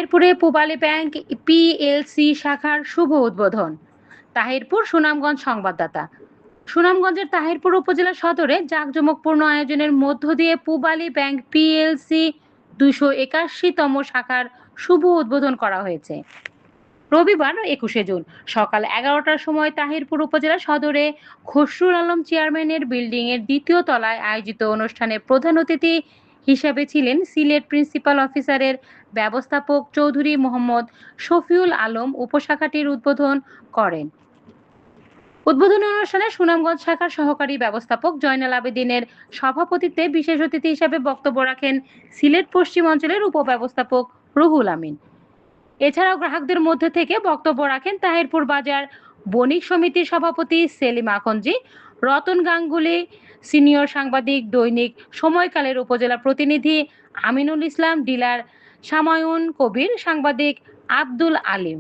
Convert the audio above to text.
তাহিরপুরে Pubali bank PLC শাখার শুভ উদ্বোধন। তাহিরপুর সুনামগঞ্জ সংবাদদাতা। সুনামগঞ্জের তাহিরপুর উপজেলা সদরে জাঁকজমকপূর্ণ আয়োজনের মধ্য দিয়ে পূবালী ব্যাংক পিএলসি 281তম শাখার শুভ উদ্বোধন করা হয়েছে রবিবার 21শে জুন সকাল 11টার সময় তাহিরপুর উপজেলা সদরে খসরুল আলম চেয়ারম্যানের বিল্ডিং এর দ্বিতীয় তলায় আয়োজিত অনুষ্ঠানে প্রধান অতিথি হিসেবে ছিলেন সিলেট প্রিন্সিপাল অফিসারের ব্যবস্থাপক চৌধুরী মোহাম্মদ শফিউল আলম। উপশাখাটির উদ্বোধন করেন। উদ্বোধনী অনুষ্ঠানে সুনামগঞ্জ শাখার সহকারী ব্যবস্থাপক জয়নাল আবেদিনের সভাপতিত্বে বিশেষ অতিথি হিসেবে বক্তব্য রাখেন সিলেট পশ্চিম অঞ্চলের উপব্যবস্থাপক রুহুল আমিন। এছাড়াও গ্রাহকদের মধ্যে থেকে বক্তব্য রাখেন তাহিরপুর বাজার বণিক সমিতির সভাপতি সেলিম আখঞ্জি, রতন গাঙ্গুলি, সিনিয়র সাংবাদিক, দৈনিক সময়কালের উপজেলা প্রতিনিধি আমিনুল ইসলাম, ডিলার সামায়ুন কবির, সাংবাদিক আব্দুল আলিম।